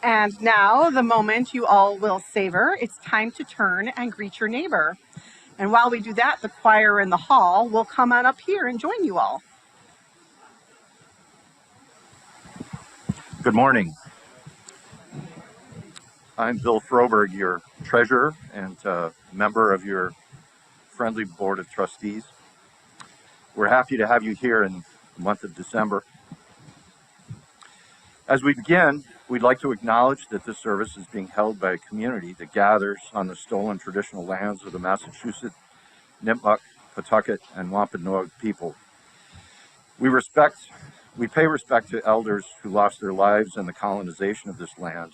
And now, the moment you all will savor, it's time to turn and greet your neighbor. And while we do that, the choir in the hall will come on up here and join you all. Good morning. I'm Bill Froberg, your treasurer and member of your friendly board of trustees. We're happy to have you here in the month of December. As we begin, we'd like to acknowledge that this service is being held by a community that gathers on the stolen traditional lands of the Massachusetts, Nipmuc, Pawtucket, and Wampanoag people. We pay respect to elders who lost their lives in the colonization of this land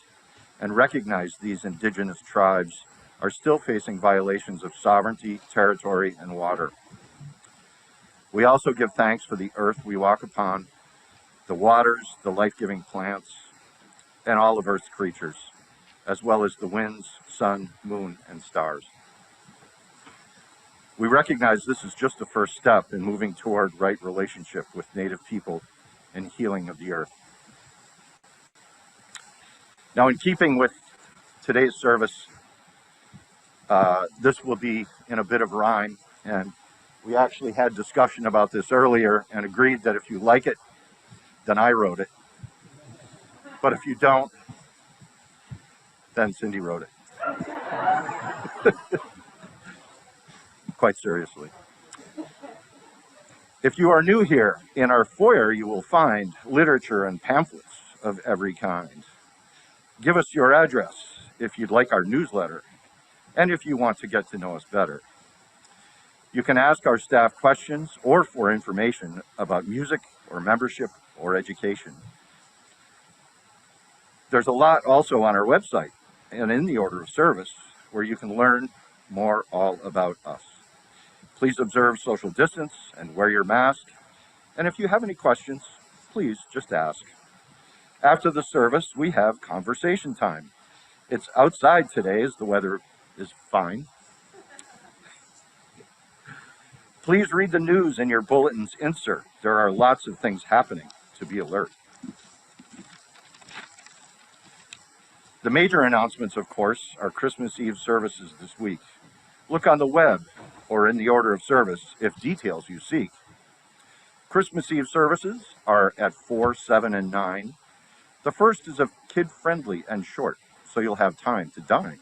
and recognize these indigenous tribes are still facing violations of sovereignty, territory, and water. We also give thanks for the earth we walk upon, the waters, the life-giving plants, and all of Earth's creatures, as well as the winds, sun, moon, and stars. We recognize this is just the first step in moving toward right relationship with Native people and healing of the earth. Now, in keeping with today's service, this will be in a bit of rhyme, and we actually had discussion about this earlier and agreed that if you like it, then I wrote it. But if you don't, then Cindy wrote it. Quite seriously. If you are new here, in our foyer you will find literature and pamphlets of every kind. Give us your address if you'd like our newsletter, and if you want to get to know us better. You can ask our staff questions or for information about music or membership or education. There's a lot also on our website and in the order of service where you can learn more all about us. Please observe social distance and wear your mask. And if you have any questions, please just ask. After the service, we have conversation time. It's outside today as the weather is fine. Please read the news in your bulletin's insert. There are lots of things happening, to be alert. The major announcements, of course, are Christmas Eve services this week. Look on the web or in the order of service if details you seek. Christmas Eve services are at 4, 7, and 9. The first is kid-friendly and short, so you'll have time to dine.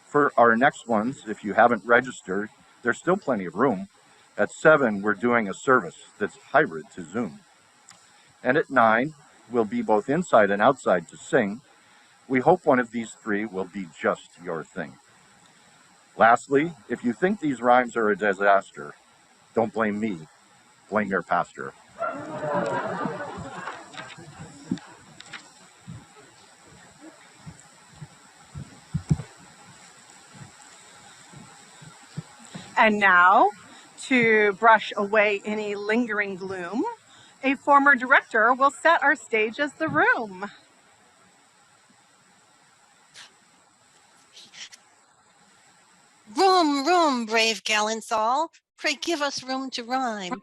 For our next ones, if you haven't registered, there's still plenty of room. At 7, we're doing a service that's hybrid to Zoom. And at 9, we'll be both inside and outside to sing. We hope one of these three will be just your thing. Lastly, if you think these rhymes are a disaster, don't blame me, blame your pastor. And now, to brush away any lingering gloom, a former director will set our stage as the room. Room, room, brave gallants all, pray give us room to rhyme.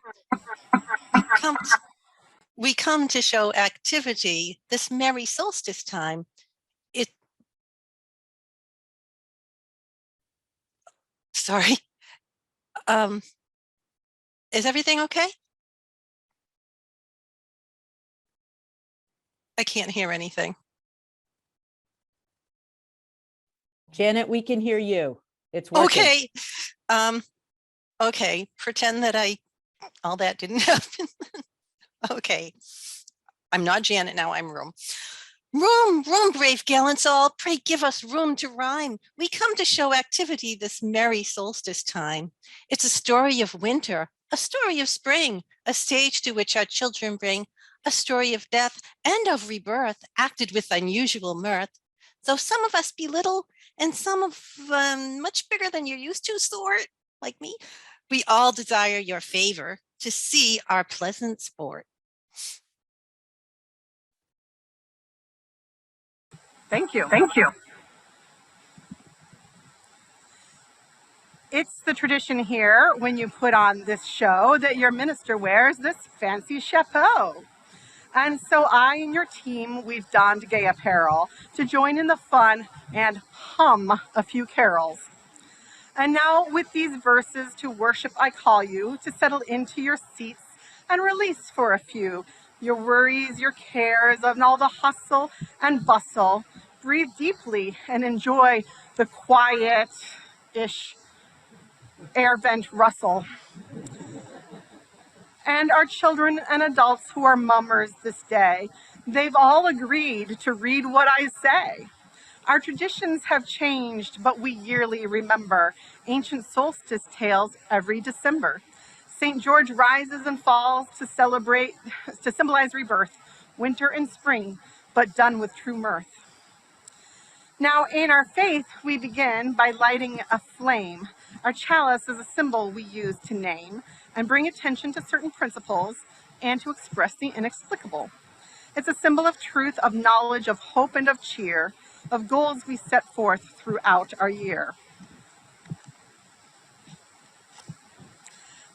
We come to show activity this merry solstice time. Sorry. Is everything okay? I can't hear anything. Janet, we can hear you. It's working. Okay. Okay, pretend that all that didn't happen. Okay. I'm not Janet now, I'm Room. Room, room, brave gallants all, pray give us room to rhyme. We come to show activity this merry solstice time. It's a story of winter, a story of spring, a stage to which our children bring, a story of death and of rebirth, acted with unusual mirth. Though some of us be little and some of much bigger than you're used to, sort, like me, we all desire your favor to see our pleasant sport. Thank you. Thank you. It's the tradition here when you put on this show that your minister wears this fancy chapeau. And so I and your team, we've donned gay apparel to join in the fun and hum a few carols. And now with these verses to worship I call you, to settle into your seats and release for a few your worries, your cares, and all the hustle and bustle. Breathe deeply and enjoy the quiet-ish air vent rustle. And our children and adults who are mummers this day, they've all agreed to read what I say. Our traditions have changed, but we yearly remember ancient solstice tales every December. St. George rises and falls to symbolize rebirth, winter and spring, but done with true mirth. Now, in our faith, we begin by lighting a flame. Our chalice is a symbol we use to name and bring attention to certain principles and to express the inexplicable. It's a symbol of truth, of knowledge, of hope, and of cheer, of goals we set forth throughout our year.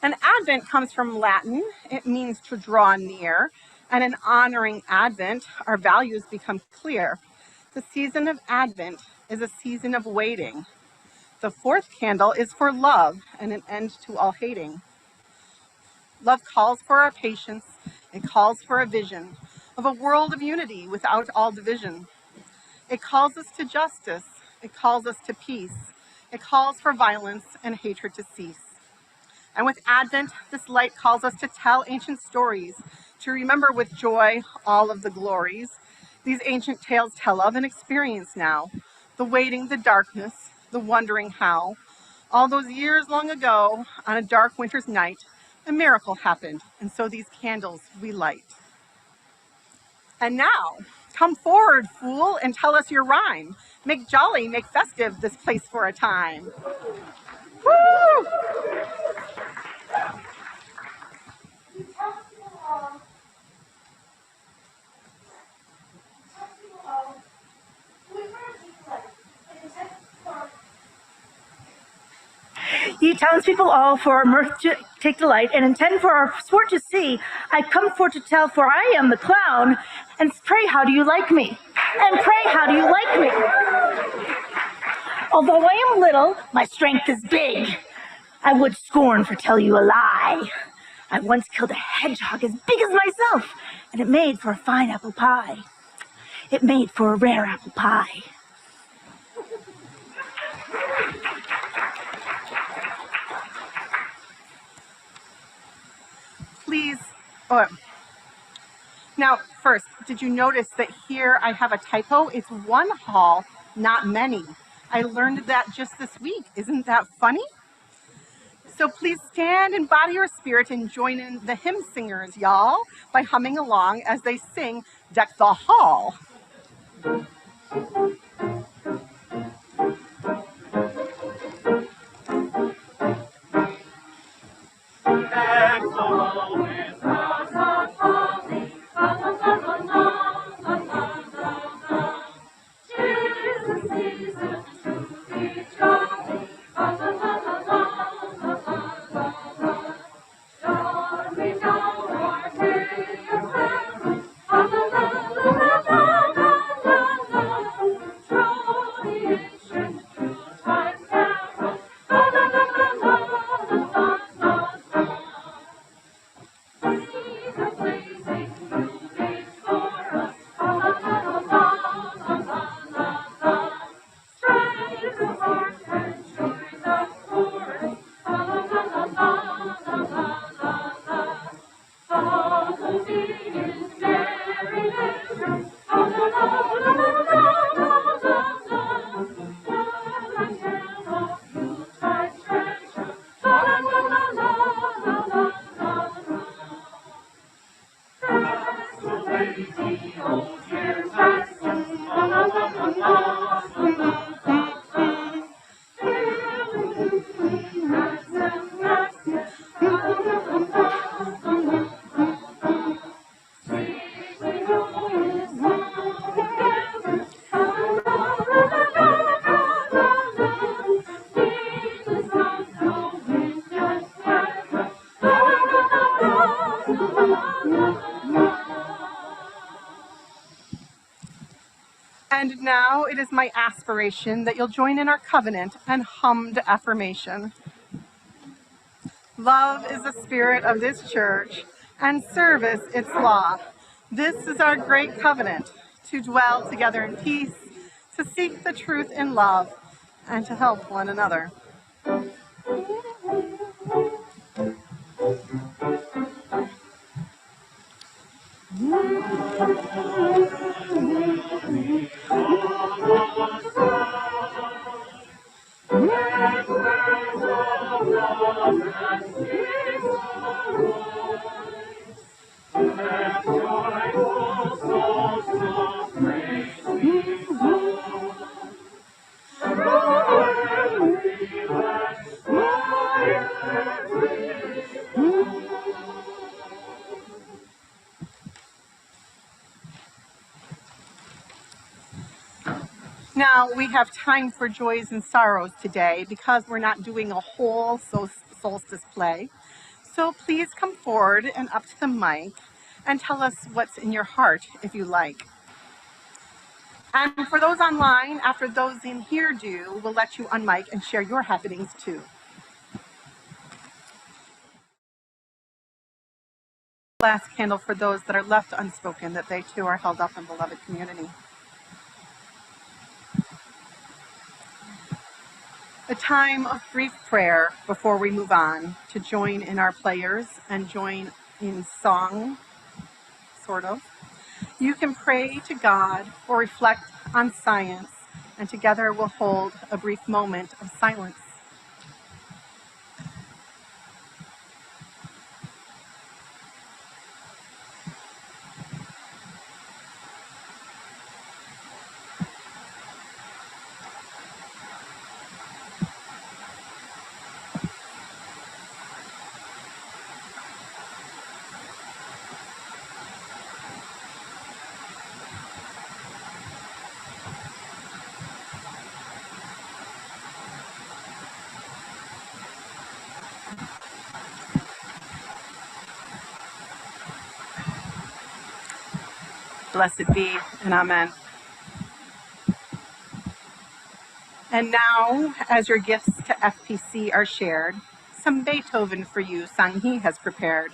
And Advent comes from Latin. It means to draw near. And in honoring Advent, our values become clear. The season of Advent is a season of waiting. The fourth candle is for love and an end to all hating. Love calls for our patience. It calls for a vision of a world of unity without all division. It calls us to justice. It calls us to peace. It calls for violence and hatred to cease. And with Advent, this light calls us to tell ancient stories, to remember with joy all of the glories these ancient tales tell of and experience now. The waiting, the darkness, the wondering how. All those years long ago, on a dark winter's night, a miracle happened, and so these candles we light. And now, come forward, fool, and tell us your rhyme. Make jolly, make festive this place for a time. Woo! Ye townspeople all, for our mirth to take delight, and intend for our sport to see, I come for to tell, for I am the clown, and pray how do you like me? And pray how do you like me? Although I am little, my strength is big. I would scorn for tell you a lie. I once killed a hedgehog as big as myself, and it made for a fine apple pie. It made for a rare apple pie. Please, now first, did you notice that here I have a typo? It's one hall, not many. I learned that just this week. Isn't that funny? So please stand in body or spirit and join in the hymn singers, y'all, by humming along as they sing Deck the Hall. now it is my aspiration that you'll join in our covenant and hummed affirmation. Love is the spirit of this church, and service its law. This is our great covenant, to dwell together in peace, to seek the truth in love, and to help one another. Now, we have time for joys and sorrows today because we're not doing a whole solstice play. So please come forward and up to the mic and tell us what's in your heart if you like. And for those online, after those in here do, we'll let you unmic and share your happenings too. Last candle for those that are left unspoken, that they too are held up in beloved community. A time of brief prayer before we move on to join in our players and join in song, sort of. You can pray to God or reflect on science, and together we'll hold a brief moment of silence. Blessed be, and amen. And now, as your gifts to FPC are shared, some Beethoven for you, Sanghi has prepared.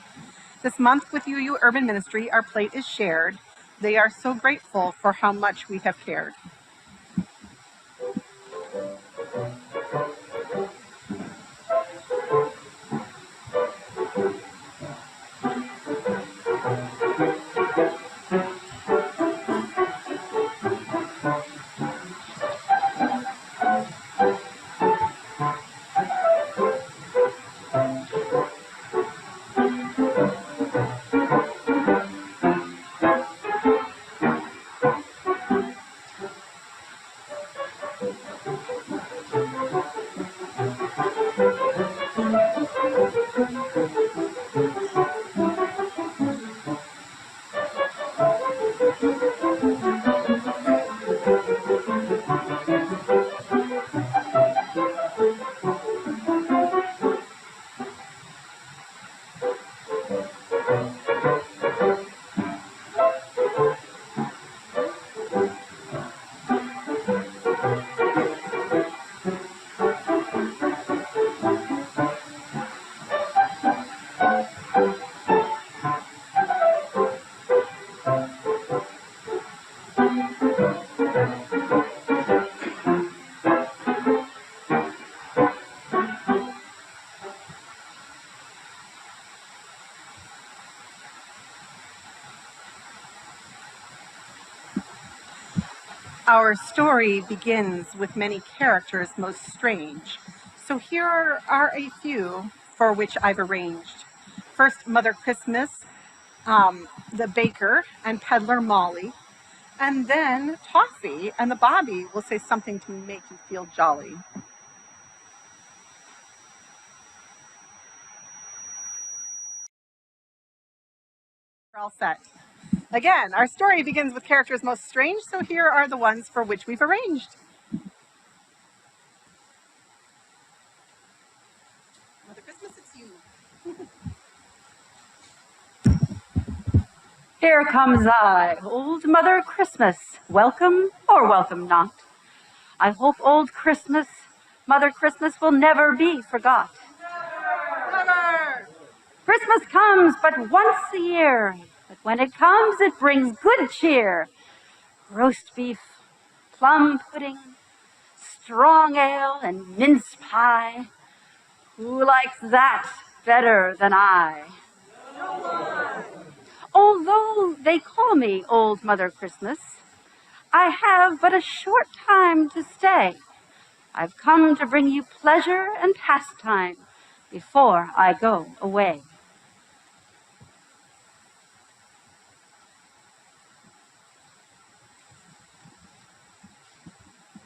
This month with UU Urban Ministry, our plate is shared. They are so grateful for how much we have cared. Our story begins with many characters most strange. So here are a few for which I've arranged. First, Mother Christmas, the baker and peddler Molly, and then Toffee and the Bobby will say something to make you feel jolly. We're all set. Again, our story begins with characters most strange, so here are the ones for which we've arranged. Mother Christmas, it's you. Here comes I, old Mother Christmas, welcome or welcome not. I hope old Christmas, Mother Christmas will never be forgot. Never! Christmas comes but once a year, but when it comes it brings good cheer. Roast beef, plum pudding, strong ale, and mince pie. Who likes that better than I? Although they call me Old Mother Christmas, I have but a short time to stay. I've come to bring you pleasure and pastime before I go away.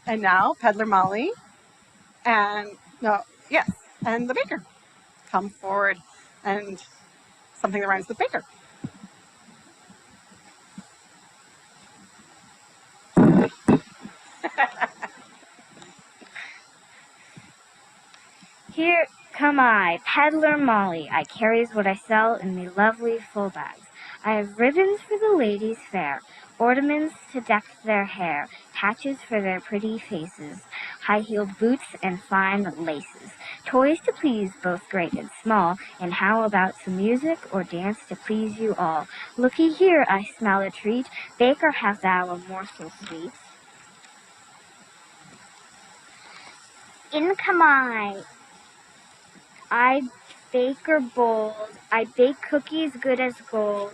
And now Peddler Molly and, no, yes, and the baker come forward and something that rhymes with baker. Here come I, Peddler Molly. I carries what I sell in me lovely full bags. I have ribbons for the ladies fair, ornaments to deck their hair, patches for their pretty faces, high-heeled boots and fine laces, toys to please both great and small, and how about some music or dance to please you all? Looky here, I smell a treat, baker, have thou a morsel sweet? In come I baker bold, I bake cookies good as gold.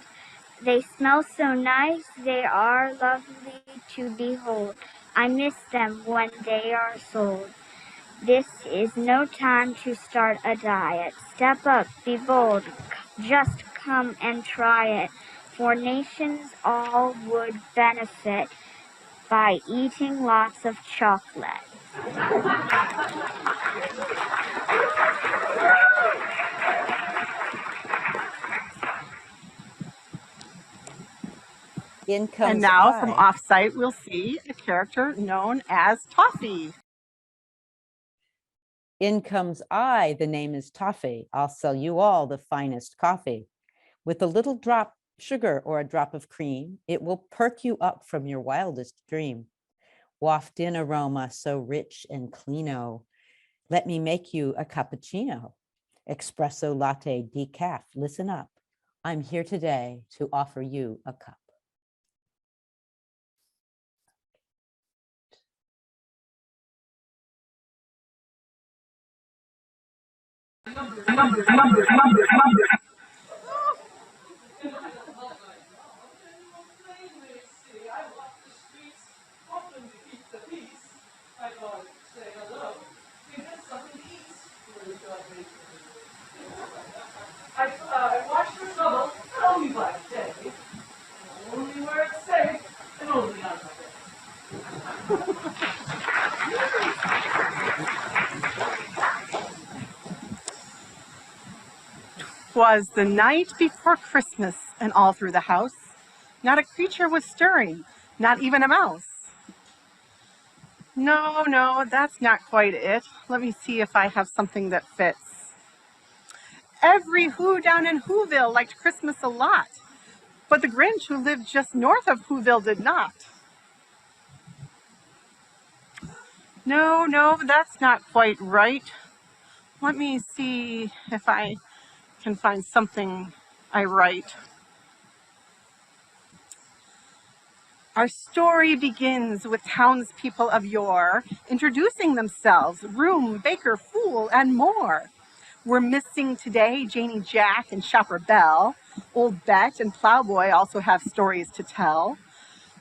They smell so nice, they are lovely to behold. I miss them when they are sold. This is no time to start a diet. Step up, be bold, just come and try it. For nations all would benefit by eating lots of chocolate. In comes And now from I. offsite, we'll see a character known as Toffee. In comes I, the name is Toffee. I'll sell you all the finest coffee. With a little drop sugar or a drop of cream, it will perk you up from your wildest dream. Waft in aroma so rich and cleano. Let me make you a cappuccino. Espresso latte decaf, listen up. I'm here today to offer you a cup. I watch the trouble, only by day, only where it's safe, and only on my Was the night before Christmas, and all through the house, not a creature was stirring, not even a mouse. No, that's not quite it. Let me see if I have something that fits. Every Who down in Whoville liked Christmas a lot, but the Grinch who lived just north of Whoville did not. No, that's not quite right. Let me see if I can find something I write. Our story begins with townspeople of yore introducing themselves, room, baker, fool, and more. We're missing today Janie Jack and Shopper Belle. Old Bet and Plowboy also have stories to tell.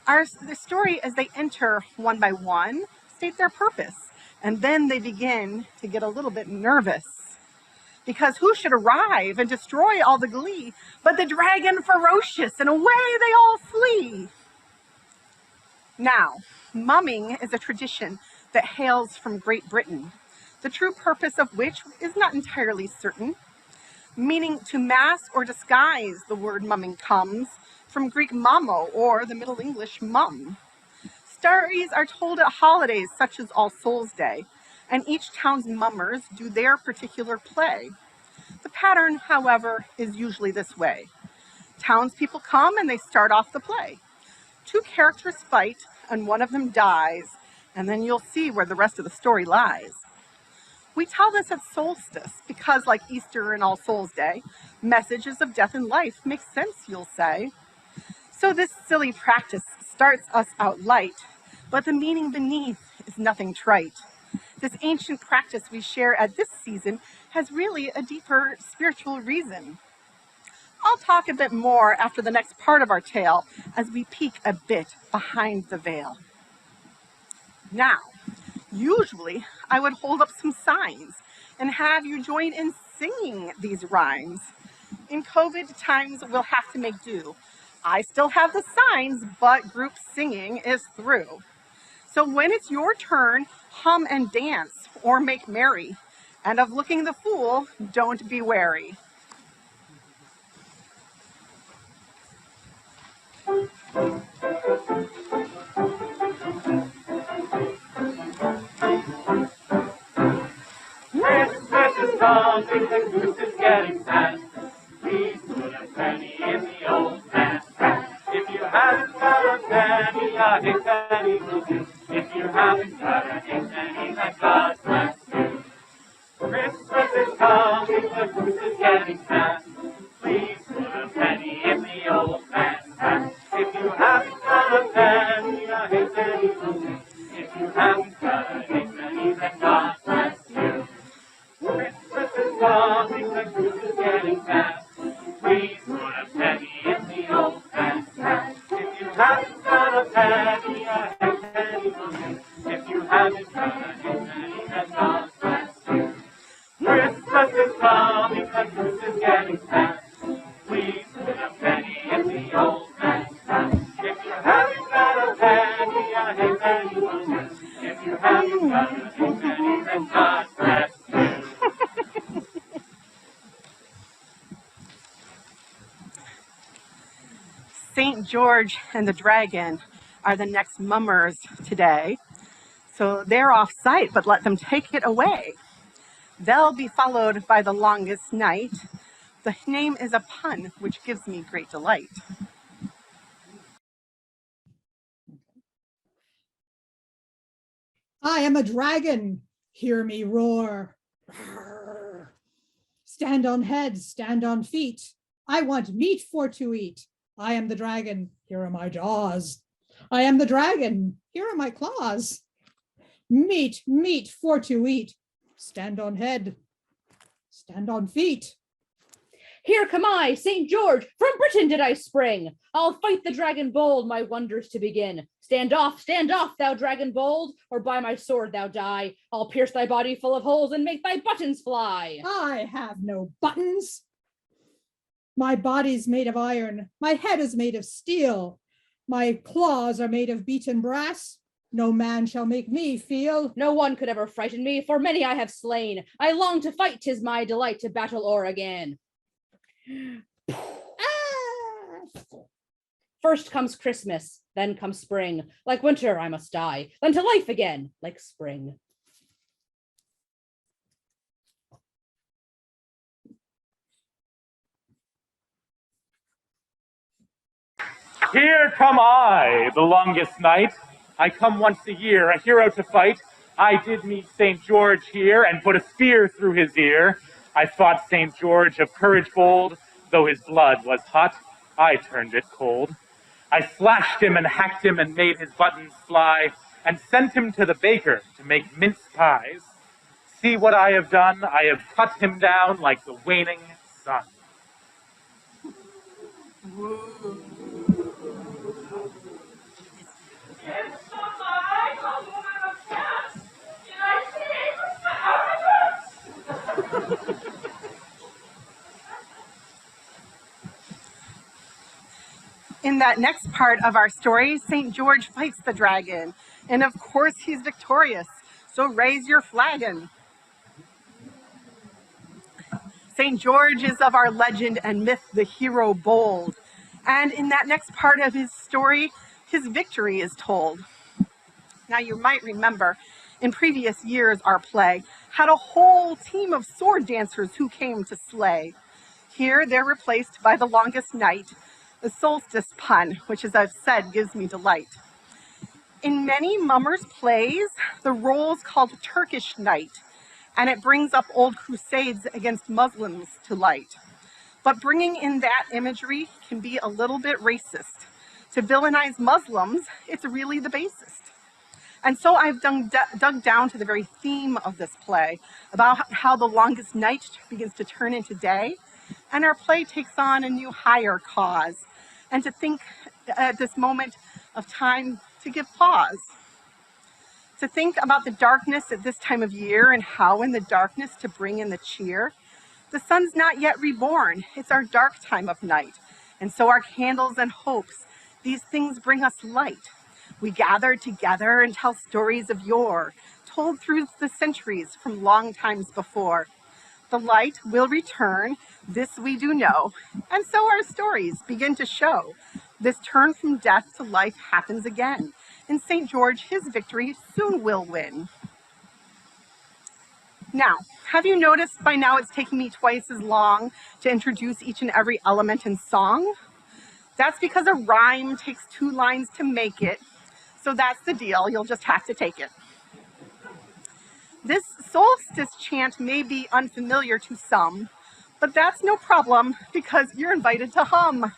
The story, as they enter one by one, state their purpose, and then they begin to get a little bit nervous. Because who should arrive and destroy all the glee but the dragon ferocious, and away they all flee. Now, mumming is a tradition that hails from Great Britain, the true purpose of which is not entirely certain. Meaning to mask or disguise, the word mumming comes from Greek mammo, or the Middle English mum. Stories are told at holidays such as All Souls Day, and each town's mummers do their particular play. The pattern, however, is usually this way. Townspeople come and they start off the play. Two characters fight and one of them dies, and then you'll see where the rest of the story lies. We tell this at Solstice because, like Easter and All Souls Day, messages of death and life make sense, you'll say. So this silly practice starts us out light, but the meaning beneath is nothing trite. This ancient practice we share at this season has really a deeper spiritual reason. I'll talk a bit more after the next part of our tale as we peek a bit behind the veil. Now, usually I would hold up some signs and have you join in singing these rhymes. In COVID times, we'll have to make do. I still have the signs, but group singing is through. So when it's your turn, hum and dance or make merry. And of looking the fool, don't be wary. Christmas is coming, the goose is getting fat. Please put a penny in the old man's hat. If you haven't got a penny, a halfpenny will do. If you haven't got a halfpenny, then God bless you. Christmas is coming, the goose is getting fat. Please put a penny in the old man's hat. If you haven't got a penny, a halfpenny will do. If you haven't got a halfpenny, then God bless you. Christmas is coming, the goose is getting fat. Please put a penny in the old man's hat. If you haven't got a penny, a halfpenny will do. If you haven't got a halfpenny, then God bless you. Christmas is coming, the goose is getting fat. Please put a penny in the old man's hat. If you haven't got a penny, a halfpenny will do. If you haven't got a halfpenny, then God bless you. St. George and the Dragon are the next mummers today. So they're off site, but let them take it away. They'll be followed by the longest night. The name is a pun, which gives me great delight. I am a dragon, hear me roar. Brrr. Stand on heads, stand on feet. I want meat for to eat. I am the dragon, here are my jaws. I am the dragon, here are my claws. Meat, meat for to eat. Stand on head, stand on feet. Here come I, St. George, from Britain did I spring. I'll fight the dragon bold, my wonders to begin. Stand off, thou dragon bold, or by my sword thou die. I'll pierce thy body full of holes and make thy buttons fly. I have no buttons. My body's made of iron, my head is made of steel. My claws are made of beaten brass. No man shall make me feel. No one could ever frighten me, for many I have slain. I long to fight, 'tis my delight to battle o'er again. First comes Christmas, then comes spring. Like winter I must die, then to life again, like spring. Here come I, the longest night. I come once a year, a hero to fight. I did meet St. George here and put a spear through his ear. I fought St. George of courage bold, though his blood was hot, I turned it cold. I slashed him and hacked him and made his buttons fly, and sent him to the baker to make mince pies. See what I have done, I have cut him down like the waning sun. In that next part of our story, St. George fights the dragon, and of course he's victorious, so raise your flagon. St. George is of our legend and myth the hero bold, and in that next part of his story, his victory is told. Now you might remember, in previous years our play had a whole team of sword dancers who came to slay. Here they're replaced by the longest night, The solstice pun, which as I've said, gives me delight. In many mummers' plays, the role is called Turkish night, and it brings up old crusades against Muslims to light. But bringing in that imagery can be a little bit racist. To villainize Muslims, it's really the basest. And so I've dug down to the very theme of this play, about how the longest night begins to turn into day, and our play takes on a new higher cause, and to think at this moment of time to give pause. To think about the darkness at this time of year and how in the darkness to bring in the cheer. The sun's not yet reborn, it's our dark time of night. And so our candles and hopes, these things bring us light. We gather together and tell stories of yore, told through the centuries from long times before. The light will return, this we do know, and so our stories begin to show. This turn from death to life happens again. In St. George, his victory soon will win. Now, have you noticed by now it's taking me twice as long to introduce each and every element in song? That's because a rhyme takes 2 lines to make it, so that's the deal, you'll just have to take it. This solstice chant may be unfamiliar to some, but that's no problem because you're invited to hum.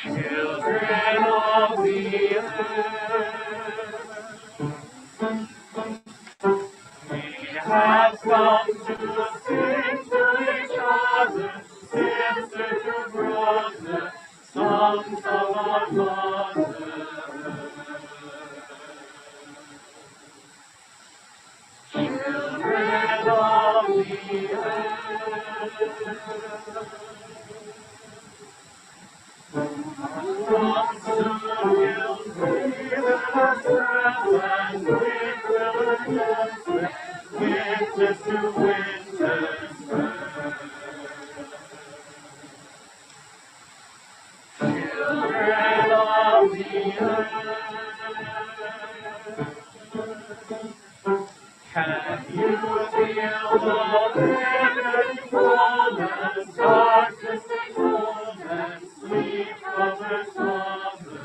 Children of the earth, we have come to sing to each other, sister to brother, songs of our mother. Children of the earth, from soon will breathe our breath, and winter dance, witness to winter's birth. Children of the earth, can you feel the ribbon cold and darkness takes hold and sleep covers slumber?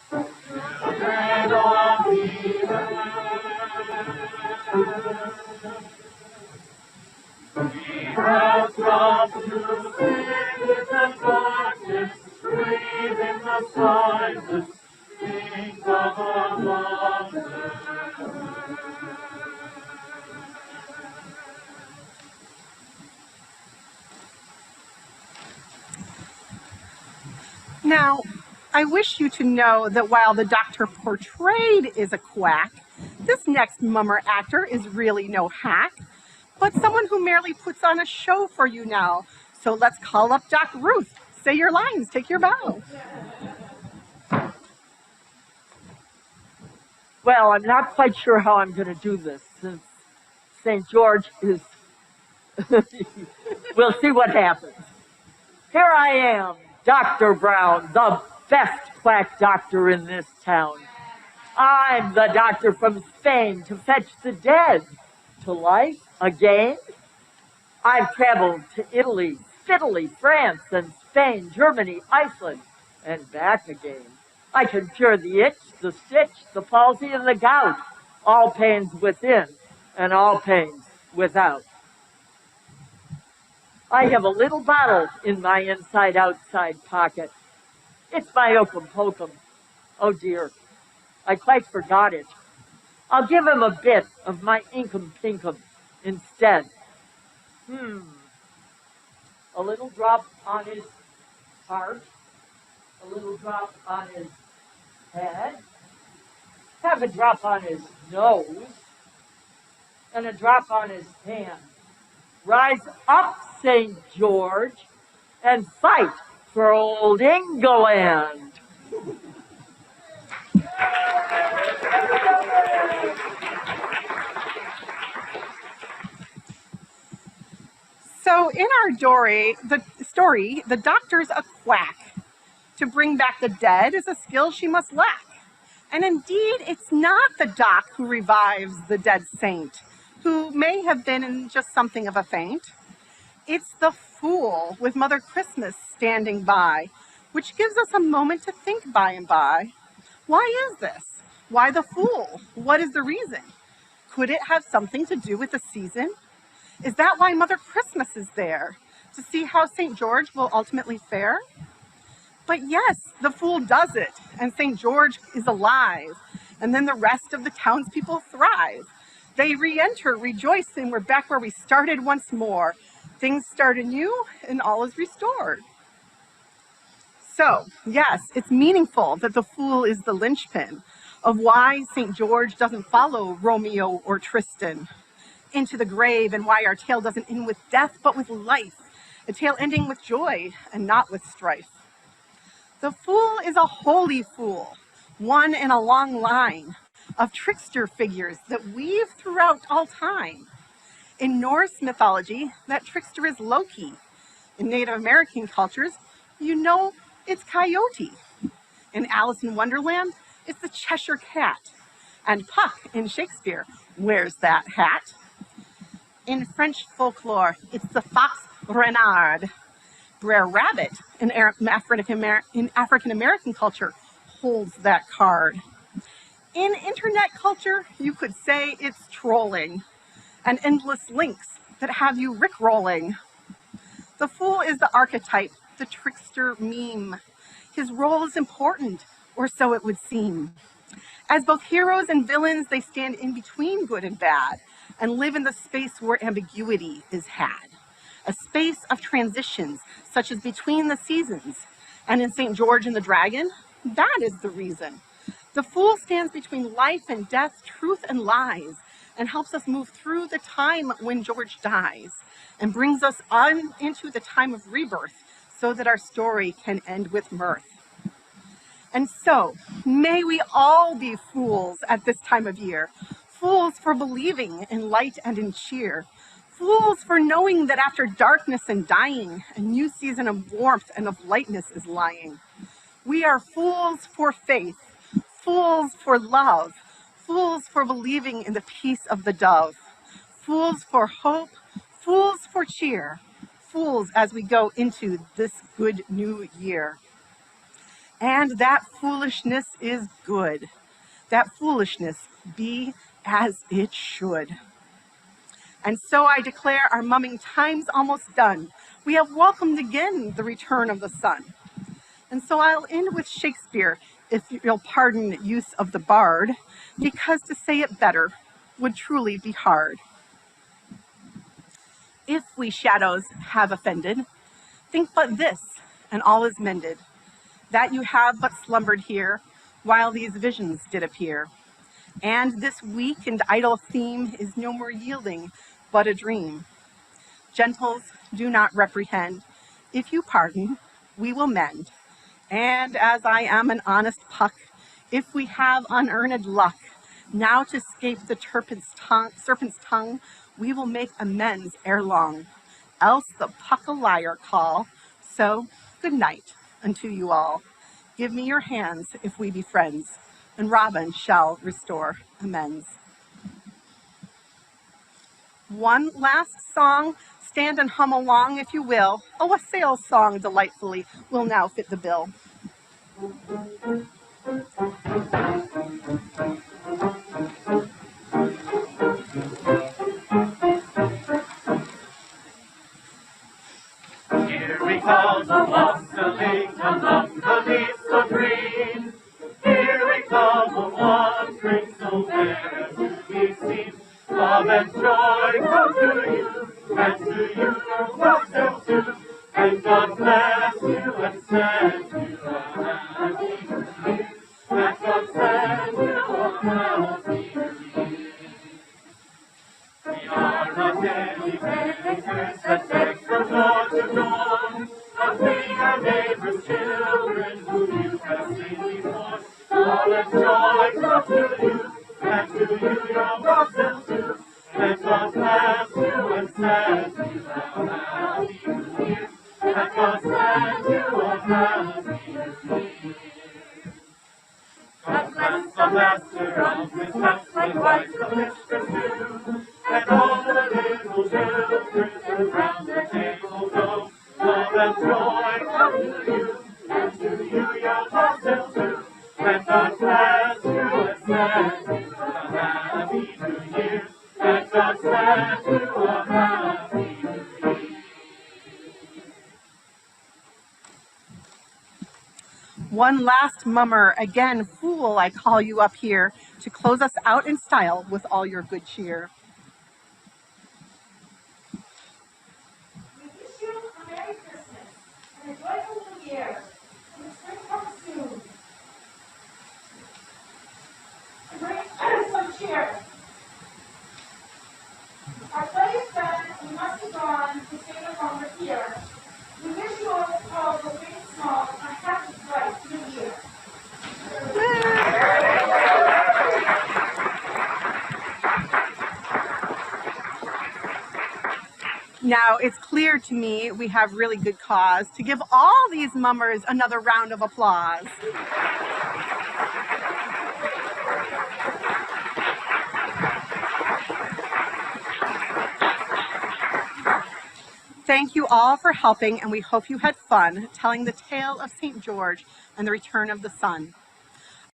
Children of the earth, we have come to sickness and darkness, breathe in the silence, think of our mother. Now, I wish you to know that while the doctor portrayed is a quack, this next mummer actor is really no hack, but someone who merely puts on a show for you now. So let's call up Doc Ruth. Say your lines, take your bow. Well, I'm not quite sure how I'm going to do this since St. George is... We'll see what happens. Here I am, Dr. Brown, the best quack doctor in this town. I'm the doctor from Spain to fetch the dead to life again. I've traveled to Italy, France, and Spain, Germany, Iceland, and back again. I can cure the itch, the stitch, the palsy, and the gout, all pains within and all pains without. I have a little bottle in my inside-outside pocket. It's my oakum pokum. Oh dear, I quite forgot it. I'll give him a bit of my inkum pinkum instead. A little drop on his heart, a little drop on his head, have a drop on his nose, and a drop on his hand. Rise up, St. George, and fight for old England. So in our story, story, the doctor's a quack. To bring back the dead is a skill she must lack. And indeed, it's not the doc who revives the dead saint, who may have been in just something of a faint. It's the fool with Mother Christmas standing by, which gives us a moment to think by and by. Why is this? Why the fool? What is the reason? Could it have something to do with the season? Is that why Mother Christmas is there? To see how St. George will ultimately fare? But yes, the fool does it, and St. George is alive, and then the rest of the townspeople thrive. They re-enter, rejoice, and we're back where we started once more. Things start anew, and all is restored. So, yes, it's meaningful that the fool is the linchpin of why St. George doesn't follow Romeo or Tristan into the grave, and why our tale doesn't end with death, but with life, a tale ending with joy and not with strife. The fool is a holy fool, one in a long line of trickster figures that weave throughout all time. In Norse mythology, that trickster is Loki. In Native American cultures, you know it's Coyote. In Alice in Wonderland, it's the Cheshire Cat. And Puck in Shakespeare wears that hat. In French folklore, it's the fox Renard. Brer Rabbit in African American culture holds that card. In internet culture, you could say it's trolling and endless links that have you rickrolling. The fool is the archetype, the trickster meme. His role is important, or so it would seem. As both heroes and villains, they stand in between good and bad and live in the space where ambiguity is had. A space of transitions, such as between the seasons. And in St. George and the Dragon, that is the reason. The fool stands between life and death, truth and lies, and helps us move through the time when George dies, and brings us on into the time of rebirth, so that our story can end with mirth. And so, may we all be fools at this time of year, fools for believing in light and in cheer, fools for knowing that after darkness and dying, a new season of warmth and of lightness is lying. We are fools for faith, fools for love, fools for believing in the peace of the dove, fools for hope, fools for cheer, fools as we go into this good new year. And that foolishness is good. That foolishness be as it should. And so I declare our mumming time's almost done. We have welcomed again the return of the sun. And so I'll end with Shakespeare, if you'll pardon use of the bard, because to say it better would truly be hard. If we shadows have offended, think but this, and all is mended, that you have but slumbered here, while these visions did appear. And this weak and idle theme is no more yielding, but a dream. Gentles, do not reprehend. If you pardon, we will mend. And as I am an honest Puck, if we have unearned luck, now to scape the serpent's tongue, we will make amends ere long. Else the Puck a liar call. So, good night unto you all. Give me your hands if we be friends, and Robin shall restore amends. One last song, stand and hum along if you will. A wassail song delightfully will now fit the bill. Here we come a-wassailing among the leaves so green. Here we come a-wandering so fair to be seen. Love and joy come to you, and to you your wassail too. And God bless you and send you a happy new year. And God send you a happy new year. We are not daily beggars that beg from door to door, but we are neighbors' children whom you have seen before. Love and joy come to you, and to you your wassail too. And God bless you and send you a happy new year. And God you, and all the little children around the table go. Love and joy come to you, and to you your parcel too. And God bless you and send you a happy new year. And God bless you a happy new year. One last mummer, again, fool, I call you up here to close us out in style with all your good cheer. We wish you a Merry Christmas and a joyful New Year. And the spring comes soon. And bring some cheer. Our play is done and we must be gone to stay no longer here. We wish you all, both big and small, a happy, bright New Year. Now, it's clear to me we have really good cause to give all these mummers another round of applause. Thank you all for helping, and we hope you had fun telling the tale of St. George and the return of the sun.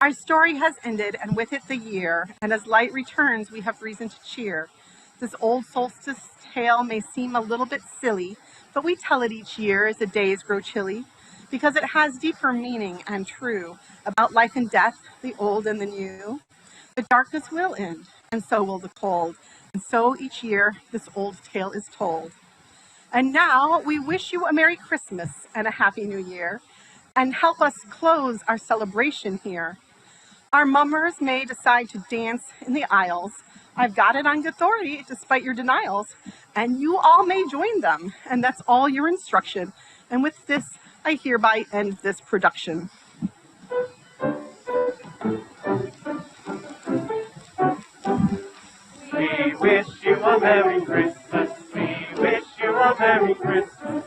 Our story has ended, and with it the year, and as light returns, we have reason to cheer. This old solstice tale may seem a little bit silly, but we tell it each year as the days grow chilly, because it has deeper meaning and true about life and death, the old and the new. The darkness will end, and so will the cold, and so each year this old tale is told. And now we wish you a Merry Christmas and a Happy New Year, and help us close our celebration here. Our mummers may decide to dance in the aisles. I've got it on good authority, despite your denials, and you all may join them, and that's all your instruction. And with this, I hereby end this production. We wish you a Merry Christmas. We wish you a Merry Christmas.